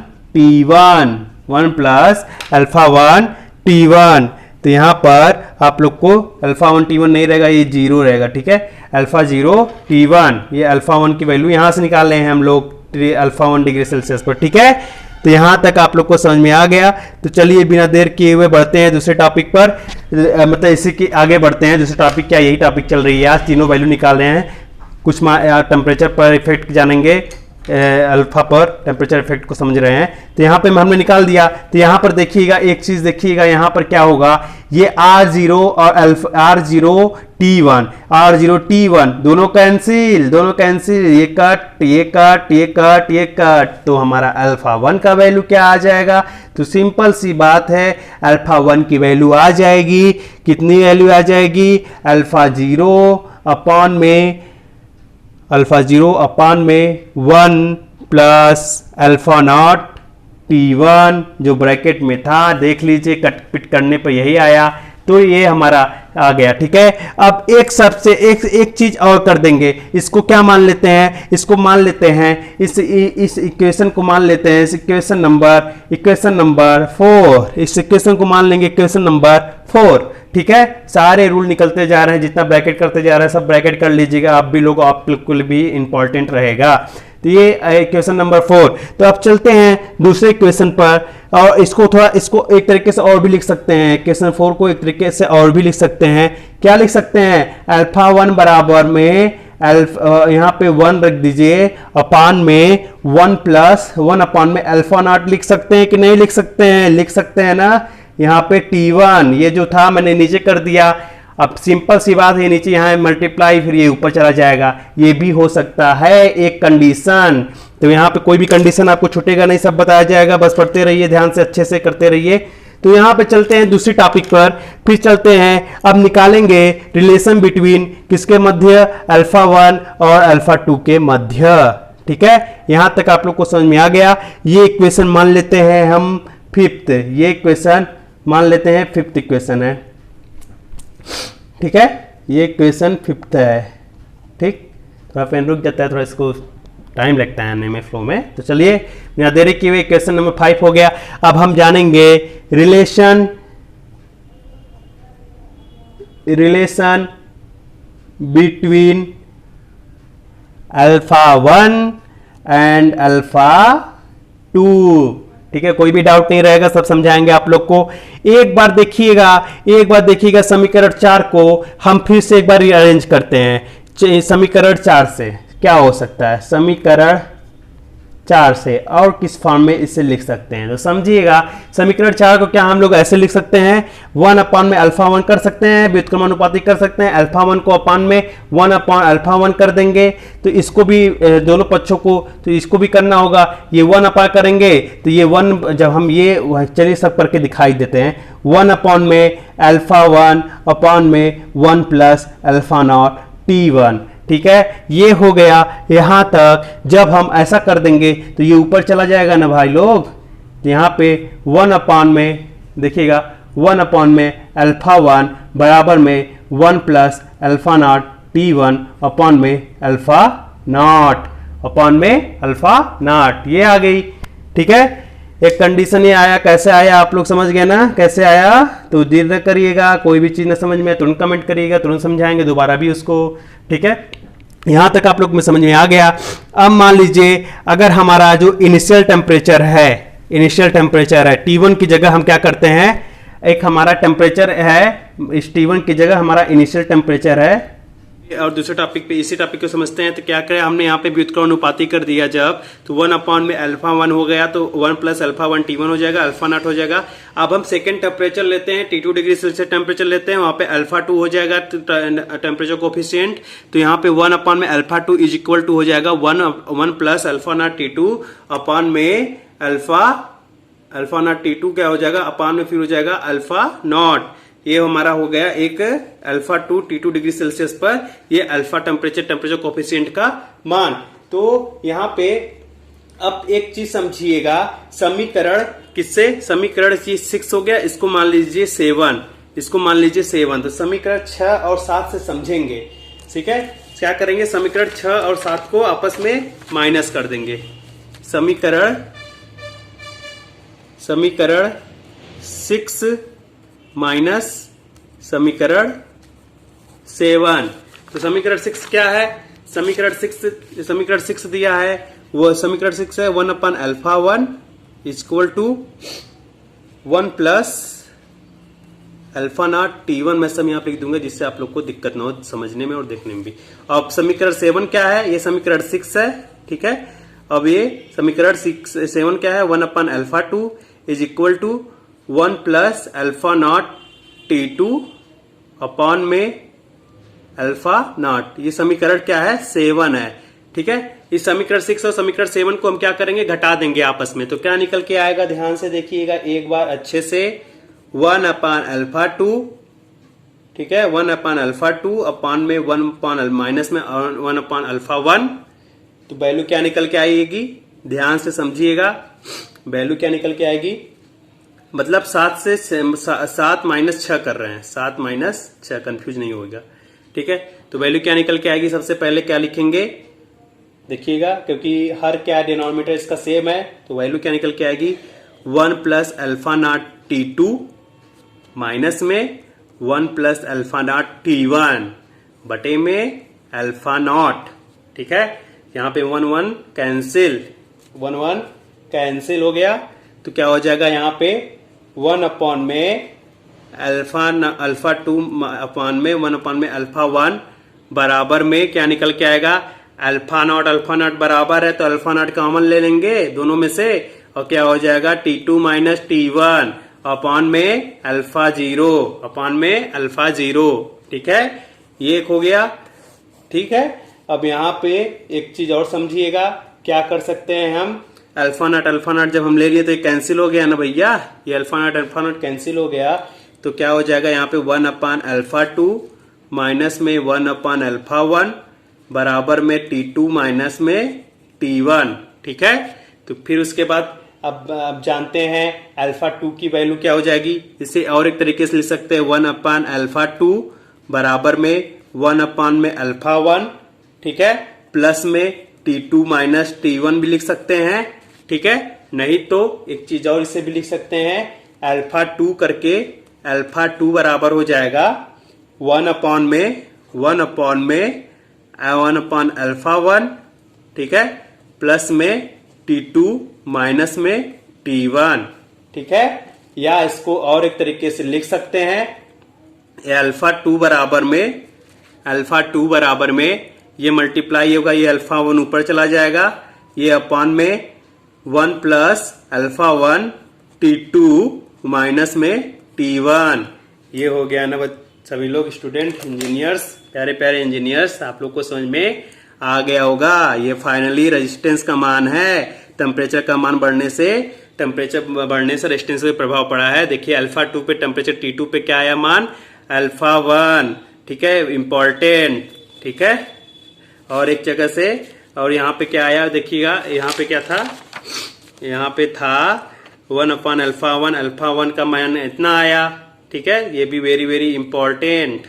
T1। तो यहाँ पर आप लोग को अल्फा 1 T1 नहीं रहेगा, ये 0 रहेगा, ठीक है, अल्फा 0 T1। ये अल्फा 1 की वैल्यू यहाँ से निकाल रहे हैं हम लोग अल्फा 1 डिग्री सेल्सियस पर, ठीक है। तो यहाँ तक आप लोग को समझ में आ गया। तो चलिए बिना देर किए हुए बढ़ते हैं दूसरे टॉपिक पर, मतलब इसी के आगे बढ़ते हैं। दूसरे टॉपिक क्या, यही टॉपिक चल रही है आज, तीनों वैल्यू निकाल रहे हैं। कुछ टेम्परेचर पर इफेक्ट जानेंगे, अल्फा पर टेम्परेचर इफेक्ट को समझ रहे हैं। तो यहाँ पे हमने निकाल दिया। तो यहाँ पर देखिएगा, एक चीज देखिएगा, यहाँ पर क्या होगा, ये R0 और R0 T1 दोनों कैंसिल, ये कट, तो हमारा अल्फा 1 का वैल्यू क्या आ जाएगा। तो सिंपल सी बात है, अल्फा 1 की वैल्यू आ जाएगी, कितनी वैल्यू आ जाएगी, अल्फा 0 अपान में 1 प्लस अल्फा नॉट T1 जो ब्रैकेट में था, देख लीजिए कट पिट करने पर यही आया। तो ये हमारा आ गया, ठीक है। अब एक सबसे एक चीज और कर देंगे, इसको क्या मान लेते हैं, इसको मान लेते हैं, इस इक्वेशन को मान लेते हैं, इस इक्वेशन नंबर 4, इस इक्वेशन को मान लेंगे इक्वेशन नंबर 4, ठीक है। सारे रूल निकलते जा रहे हैं, जितना ब्रैकेट करते जा रहे हैं सब ब्रैकेट कर लीजिएगा, आप भी लोग, आप बिल्कुल भी इंपॉर्टेंट रहेगा। तो ये इक्वेशन नंबर 4। तो अब चलते हैं दूसरे इक्वेशन पर, और इसको एक तरीके से और भी लिख सकते हैं, इक्वेशन 4 को एक तरीके से और भी लिख सकते हैं। क्या लिख सकते हैं, अल्फा 1 बराबर में यहाँ पे 1 रख दीजिए, अपान में 1 प्लस 1 अपान में अल्फा नॉट लिख सकते हैं कि नहीं लिख सकते हैं, लिख सकते हैं ना। यहाँ पे T1 ये जो था मैंने नीचे कर दिया। अब सिंपल सी बात है, नीचे यहाँ मल्टीप्लाई, फिर ये ऊपर चला जाएगा, ये भी हो सकता है एक कंडीशन। तो यहाँ पे कोई भी कंडीशन आपको छूटेगा नहीं, सब बताया जाएगा, बस पढ़ते रहिए, ध्यान से अच्छे से करते रहिए। तो यहाँ पे चलते हैं दूसरी टॉपिक पर, फिर चलते हैं अब निकालेंगे रिलेशन बिटवीन किसके मध्य, अल्फा 1 और अल्फा 2 के मध्य। ठीक है, यहां तक आप लोग को समझ में आ गया। ये इक्वेशन मान लेते हैं हम फिफ्थ, ये इक्वेशन मान लेते हैं फिफ्थ इक्वेशन है। ठीक है, ये इक्वेशन फिफ्थ है। ठीक, थोड़ा पेन रुक जाता है, थोड़ा इसको टाइम लगता है आने में फ्लो में। तो चलिए बिना देरी किए हुए इक्वेशन नंबर 5 हो गया। अब हम जानेंगे relation between alpha 1 and alpha 2। ठीक है, कोई भी डाउट नहीं रहेगा, सब समझाएंगे आप लोग को। एक बार देखिएगा समीकरण 4 को हम फिर से एक बार रीअरेंज करते हैं। समीकरण 4 से क्या हो सकता है, समीकरण 4 से और किस फॉर्म में इसे लिख सकते हैं, तो समझिएगा। समीकरण 4 को क्या हम लोग ऐसे लिख सकते हैं, 1 अपान में अल्फा 1 कर सकते हैं, व्युत्क्रमानुपाती कर सकते हैं। अल्फा 1 को अपान में 1 अपान अल्फा 1 कर देंगे, तो इसको भी दोनों पक्षों को, तो इसको भी करना होगा। ये 1 अपान करेंगे तो ये 1, जब हम ये चलिए सब करके दिखाई देते हैं। 1 अपान में अल्फा 1 अपान में 1 प्लस अल्फा नॉट T1। ठीक है, ये हो गया यहां तक। जब हम ऐसा कर देंगे तो ये ऊपर चला जाएगा ना भाई लोग। यहां पे 1 अपान में देखिएगा, 1 अपान में अल्फा 1 बराबर में 1 प्लस अल्फा नॉट T1 अपान में अल्फा नॉट, अपान में अल्फा नॉट, ये आ गई। ठीक है, एक कंडीशन ये आया, कैसे आया आप लोग समझ गए ना, कैसे आया। तो देर न करिएगा, कोई भी चीज ना समझ में तुरंत कमेंट करिएगा, तुरंत समझाएंगे दोबारा भी उसको। ठीक है, यहां तक आप लोग में समझ में आ गया। अब मान लीजिए अगर हमारा जो इनिशियल टेम्परेचर है T1 की जगह हम क्या करते हैं, एक हमारा टेम्परेचर है, इस T1 की जगह हमारा इनिशियल टेम्परेचर है। और दूसरे टॉपिक पे इसी टॉपिक को समझते हैं। तो क्या करें, हमने यहाँ पे व्युत्क्रमानुपाती कर दिया जब, तो 1 अपान में अल्फा 1 हो गया, तो 1 प्लस अल्फा 1 T1 हो जाएगा, अल्फा नॉट हो जाएगा। अब हम सेकंड टेम्परेचर लेते हैं, T2 डिग्री सेल्सियस टेम्परेचर लेते हैं, वहां पे अल्फा 2 हो जाएगा टेम्परेचर कोफिशिएंट। तो यहाँ पे 1 अपान में अल्फा 2 इज इक्वल टू हो जाएगा 1 प्लस अल्फा नॉट T2 अपान में अल्फा नॉट T2 क्या हो जाएगा, अपान में फिर हो जाएगा अल्फा नॉट। ये हमारा हो गया एक अल्फा 2 T2 डिग्री सेल्सियस पर, ये अल्फा टेम्परेचर कोफिशिएंट का मान। तो यहाँ पे अब एक चीज समझिएगा, समीकरण किससे, समीकरण 6 हो गया, इसको मान लीजिए 7, इसको मान लीजिए 7। तो समीकरण 6 और 7 से समझेंगे। ठीक है, क्या करेंगे, समीकरण 6 और 7 को आपस में माइनस कर देंगे। समीकरण 6 माइनस समीकरण 7। तो समीकरण 6 क्या है, समीकरण 6 दिया है, वो समीकरण 6 है 1 upon alpha 1 equal to 1 plus alpha naught T1। मैं सब यहाँ पे लिख दूंगा जिससे आप लोग को दिक्कत ना हो समझने में और देखने में भी। अब समीकरण 7 क्या है, ये समीकरण 6 है। ठीक है, अब ये समीकरण 7 क्या है, 1 upon alpha 2 is equal to 1 plus alpha naught T2 upon में अल्फा नॉट। ये समीकरण क्या है, 7 है। ठीक है, इस समीकरण 6 और समीकरण 7 को हम क्या करेंगे, घटा देंगे आपस में। तो क्या निकल के आएगा, ध्यान से देखिएगा एक बार अच्छे से, 1 अपान अल्फा 2, ठीक है, 1 अपान अल्फा 2 अपान में 1 अपान माइनस में 1 अपान अल्फा 1। तो वैल्यू क्या निकल के आएगी, ध्यान से समझिएगा, वैल्यू क्या निकल के आएगी, मतलब 7 माइनस 6 कर रहे हैं, 7 माइनस 6, कंफ्यूज नहीं होगा। ठीक है, तो वैल्यू क्या निकल के आएगी, सबसे पहले क्या लिखेंगे देखिएगा, क्योंकि हर क्या डिनोमिनेटर इसका सेम है। तो वैल्यू क्या निकल के आएगी, 1 plus alpha naught T2 minus में 1 प्लस अल्फा नॉट T1 बटे में अल्फा नॉट। ठीक है, यहां पे 1 1 कैंसिल हो गया। तो क्या हो जाएगा, यहाँ पे 1 अपॉन में अल्फा 2 अपॉन में 1 अपॉन में अल्फा 1 बराबर में क्या निकल के आएगा, अल्फा नॉट बराबर है, तो अल्फा नॉट कॉमन ले लेंगे दोनों में से, और क्या हो जाएगा T2 माइनस T1 अपॉन में अल्फा 0। ठीक है, ये एक हो गया। ठीक है, अब यहाँ पे एक चीज और समझिएगा, क्या कर सकते हैं हम, अल्फा नॉट जब हम ले लिए तो ये कैंसिल हो गया ना भैया, ये अल्फा नॉट कैंसिल हो गया, तो क्या हो जाएगा यहाँ पे 1/α2 माइनस में 1/α1 बराबर में T2 माइनस में T1। ठीक है, तो फिर उसके बाद अब जानते हैं α2 की वैल्यू क्या हो जाएगी। इसे और एक तरीके से लिख सकते हैं 1/α2 बराबर में 1/α1, ठीक है, प्लस में T2 माइनस T1 भी लिख सकते हैं। ठीक है, नहीं तो एक चीज और इसे भी लिख सकते हैं, α2 करके α2 बराबर हो जाएगा 1/α1, ठीक है, प्लस में T2 माइनस में T1। ठीक है, या इसको और एक तरीके से लिख सकते हैं, α2 बराबर में ये मल्टीप्लाई होगा, ये α1 ऊपर चला जाएगा, ये अपॉन में 1+α1 T2 माइनस में T1। ये हो गया ना सभी लोग स्टूडेंट इंजीनियर्स, प्यारे प्यारे इंजीनियर्स, आप लोग को समझ में आ गया होगा। ये फाइनली रेजिस्टेंस का मान है। टेम्परेचर का मान बढ़ने से रेजिस्टेंस पे प्रभाव पड़ा है। देखिए α2 पे टेम्परेचर T2 पे क्या आया मान, α1। ठीक है, इंपॉर्टेंट। ठीक है, और एक जगह से और यहाँ पे क्या आया देखिएगा, यहाँ पे क्या था, यहाँ पे था 1/α1, α1 का मान इतना आया। ठीक है, ये भी वेरी वेरी इंपॉर्टेंट।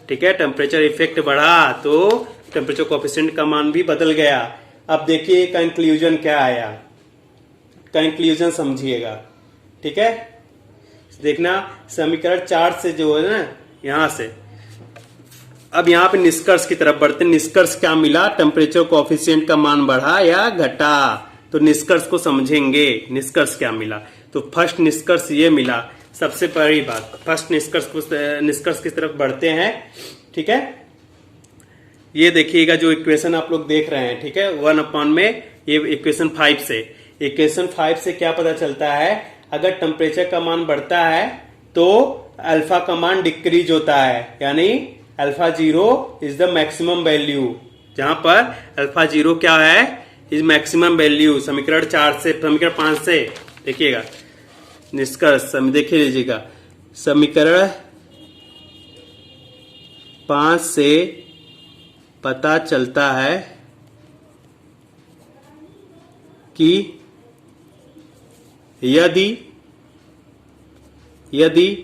ठीक है, टेम्परेचर इफेक्ट बढ़ा तो टेम्परेचर कोएफिशिएंट का मान भी बदल गया। अब देखिए कंक्लूजन क्या आया, कंक्लूजन समझिएगा। ठीक है, देखना समीकरण 4 से जो है ना, यहां से अब यहाँ पे निष्कर्ष की तरफ बढ़ते। निष्कर्ष क्या मिला, टेम्परेचर कोएफिशिएंट का मान बढ़ा या घटा, तो निष्कर्ष को समझेंगे। निष्कर्ष क्या मिला, तो फर्स्ट निष्कर्ष ये मिला, सबसे पहली बात फर्स्ट निष्कर्ष की तरफ बढ़ते हैं। ठीक है, ये देखिएगा जो इक्वेशन आप लोग देख रहे हैं। ठीक है, 1 में ये इक्वेशन 5 से, इक्वेशन 5 से क्या पता चलता है, अगर टेम्परेचर का मान बढ़ता है तो अल्फा का मान डिक्रीज होता है, यानी α0 इज द मैक्सिमम वैल्यू, जहां पर α0 क्या है, इज मैक्सिमम वैल्यू। समीकरण 4 से, समीकरण 5 से देखिएगा निष्कर्ष देखिए लीजिएगा, समीकरण 5 से पता चलता है कि यदि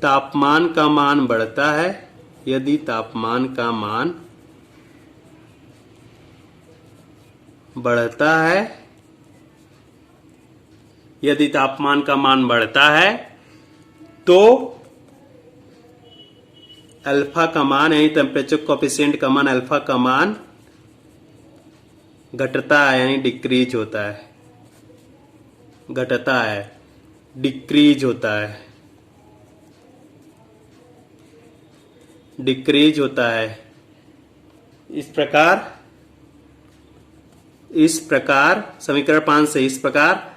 तापमान का मान बढ़ता है, यदि तापमान का मान बढ़ता है, यदि तापमान का मान बढ़ता है तो अल्फा का मान यानी टेम्परेचर कोएफिशिएंट का मान, अल्फा का मान घटता है यानी डिक्रीज होता है, घटता है, डिक्रीज होता है, डिक्रीज होता है। इस प्रकार समीकरण 5 से इस प्रकार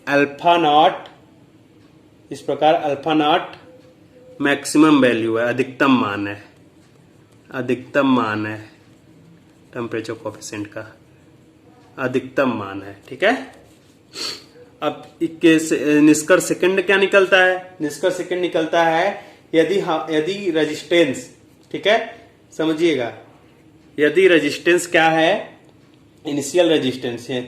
अल्फा नॉट मैक्सिमम वैल्यू है, अधिकतम मान है, अधिकतम मान है, टेम्परेचर कोएफिशिएंट का अधिकतम मान है। ठीक है, अब निष्कर्ष सेकंड क्या निकलता है, निष्कर्ष सेकंड निकलता है यदि रेजिस्टेंस, ठीक है समझिएगा, यदि रेजिस्टेंस क्या है, इनिशियल रेजिस्टेंस है।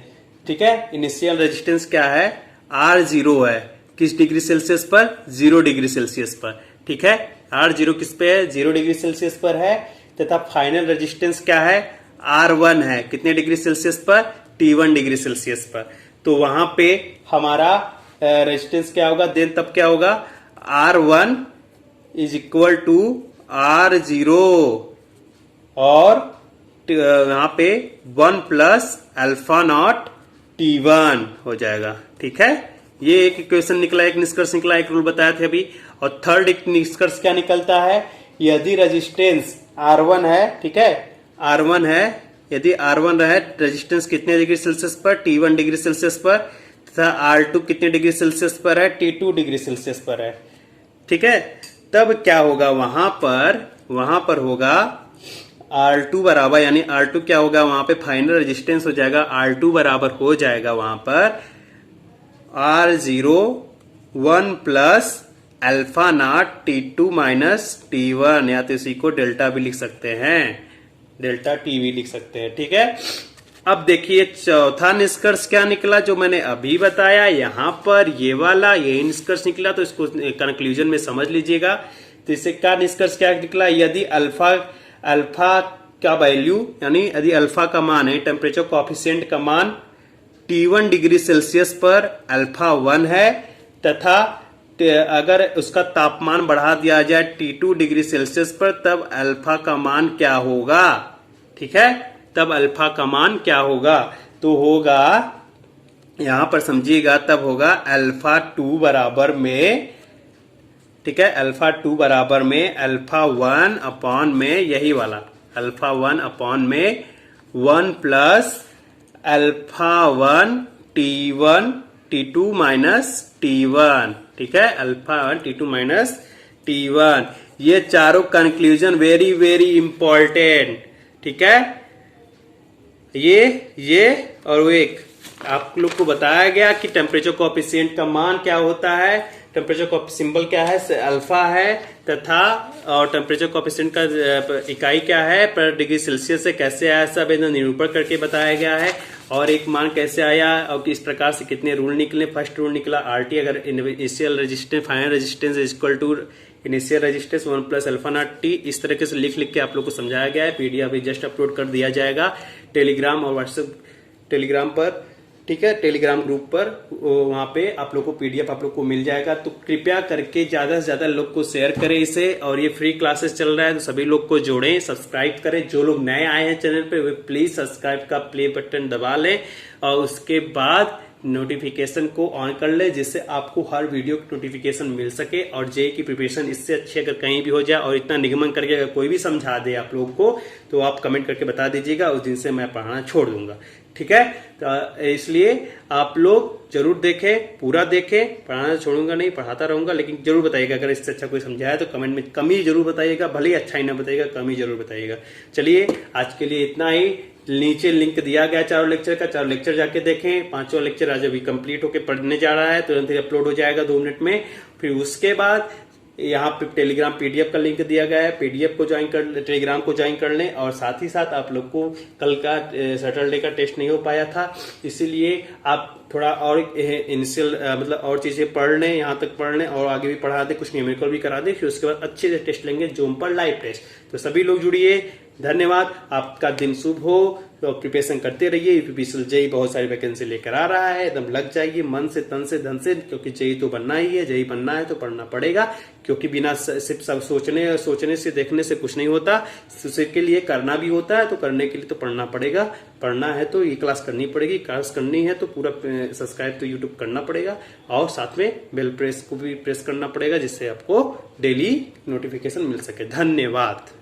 ठीक है, इनिशियल रेजिस्टेंस क्या है, R0 है, किस डिग्री सेल्सियस पर, 0 डिग्री सेल्सियस पर। ठीक है, R0 किस पे है, 0 डिग्री सेल्सियस पर है, तथा फाइनल रेजिस्टेंस क्या है, R1 है, कितने डिग्री सेल्सियस पर, T1 डिग्री सेल्सियस पर। तो वहां पे हमारा रेजिस्टेंस क्या होगा, देन तब क्या होगा, R1 is equal to R0 और यहाँ पे 1+α0 T1 हो जाएगा। ठीक है, ये एक इक्वेशन निकला, एक निष्कर्ष निकला, एक रूल बताया थे अभी। और थर्ड एक निष्कर्ष क्या निकलता है, यदि रेजिस्टेंस R1 है, ठीक है R1 है, यदि R1 रहे, रेजिस्टेंस कितने डिग्री सेल्सियस पर, T1 डिग्री सेल्सियस पर, तथा R2 कितने डिग्री सेल्सियस पर है, T2 डिग्री सेल्सियस पर है। ठीक है, तब क्या होगा, वहां पर होगा R2 बराबर, यानी R2 क्या होगा वहां पे फाइनल रेजिस्टेंस हो जाएगा, R2 बराबर हो जाएगा वहां पर R01 plus alpha naught T2 minus T1, या तो इसी को डेल्टा भी लिख सकते हैं, डेल्टा टी भी लिख सकते हैं। ठीक है, अब देखिए चौथा निष्कर्ष क्या निकला जो मैंने अभी बताया, यहां पर ये वाला यही निष्कर्ष निकला, तो इसको कंक्लूजन में समझ लीजिएगा। तो इससे क्या निष्कर्ष क्या निकला, यदि अल्फा का वैल्यू, यानी यदि अल्फा का मान है, टेम्परेचर कोएफिशिएंट का मान T1 डिग्री सेल्सियस पर अल्फा 1 है, तथा अगर उसका तापमान बढ़ा दिया जाए T2 डिग्री सेल्सियस पर, तब अल्फा का मान क्या होगा। ठीक है, तब अल्फा का मान क्या होगा, तो होगा यहां पर समझिएगा, तब होगा अल्फा 2 बराबर में, ठीक है, अल्फा 2 बराबर में अल्फा 1 अपॉन में, यही वाला अल्फा 1 अपॉन में 1 plus alpha 1 T1 T2 minus T1। ठीक है, अल्फा 1 T2 माइनस T1, ये चारों कंक्लूजन वेरी वेरी इंपॉर्टेंट। ठीक है, ये और वो एक आप लोग को बताया गया कि टेम्परेचर कोएफिशिएंट का मान क्या होता है, टेम्परेचर का सिंबल क्या है, अल्फा है, तथा और टेम्परेचर कोएफिशिएंट का इकाई क्या है, पर डिग्री सेल्सियस से कैसे आया, सब इन्हें निरूपण करके बताया गया है। और एक मान कैसे आया और किस प्रकार से कितने रूल निकले। फर्स्ट रूल निकला आरटी, अगर initial resistance final resistance is equal to initial resistance 1 plus alpha naught T. इस तरीके से लिख के आप लोग को समझाया गया है। पीडीएफ अभी जस्ट अपलोड कर दिया जाएगा टेलीग्राम और व्हाट्सएप, टेलीग्राम पर, ठीक है, टेलीग्राम ग्रुप पर, वहां पे आप लोग को पीडीएफ आप लोग को मिल जाएगा। तो कृपया करके ज्यादा से ज्यादा लोग को शेयर करें इसे, और ये फ्री क्लासेस चल रहा है तो सभी लोग को जोड़ें, सब्सक्राइब करें। जो लोग नए आए हैं चैनल पे वे प्लीज सब्सक्राइब का प्ले बटन दबा लें और उसके बाद नोटिफिकेशन को ऑन कर ले, जिससे आपको हर वीडियो की नोटिफिकेशन मिल सके। और जेई की प्रिपरेशन इससे अच्छी अगर कहीं भी हो जाए और इतना निगमन करके अगर कोई भी समझा दे आप लोगों को, तो आप कमेंट करके बता दीजिएगा, उस दिन से मैं पढ़ाना छोड़ दूंगा। ठीक है, तो इसलिए आप लोग जरूर देखें, पूरा देखें, पढ़ाना छोड़ूंगा नहीं, पढ़ाता रहूंगा, लेकिन जरूर बताइएगा अगर इससे अच्छा कोई समझाया तो कमेंट में कमी जरूर बताइएगा, भले ही अच्छा ही ना बताइएगा, कमी जरूर बताइएगा। चलिए आज के लिए इतना ही। नीचे लिंक दिया गया चारों लेक्चर का, चारों लेक्चर जाके देखें। पांचों लेक्चर आज अभी कंप्लीट होकर पढ़ने जा रहा है, तुरंत ही अपलोड हो जाएगा 2 मिनट में। फिर उसके बाद यहाँ पे टेलीग्राम पीडीएफ का लिंक दिया गया है, पीडीएफ को ज्वाइन कर, टेलीग्राम को ज्वाइन कर लें। और साथ ही साथ आप लोग को कल का सैटरडे का टेस्ट नहीं हो पाया था, इसीलिए आप थोड़ा और इनिशियल मतलब और चीजें पढ़ लें, यहाँ तक पढ़ लें और आगे भी पढ़ा दें, कुछ न्यूमेरिकल भी करा दें, फिर उसके बाद अच्छे से टेस्ट लेंगे जूम पर लाइव टेस्ट। तो सभी लोग जुड़िए, धन्यवाद, आपका दिन शुभ हो। तो प्रिपरेशन करते रहिए, यूपीपीसीएल जेई बहुत सारी वैकेंसी लेकर आ रहा है, एकदम लग जाइए मन से तन से धन से, क्योंकि जेई तो बनना ही है, जेई बनना है तो पढ़ना पड़ेगा, क्योंकि बिना सिर्फ सब सोचने से देखने से कुछ नहीं होता, उसके लिए करना भी होता है। तो करने के लिए तो पढ़ना पड़ेगा, पढ़ना है तो ये क्लास करनी पड़ेगी, क्लास करनी है तो पूरा सब्सक्राइब तो यूट्यूब करना पड़ेगा, और साथ में बेल प्रेस को भी प्रेस करना पड़ेगा, जिससे आपको डेली नोटिफिकेशन मिल सके। धन्यवाद।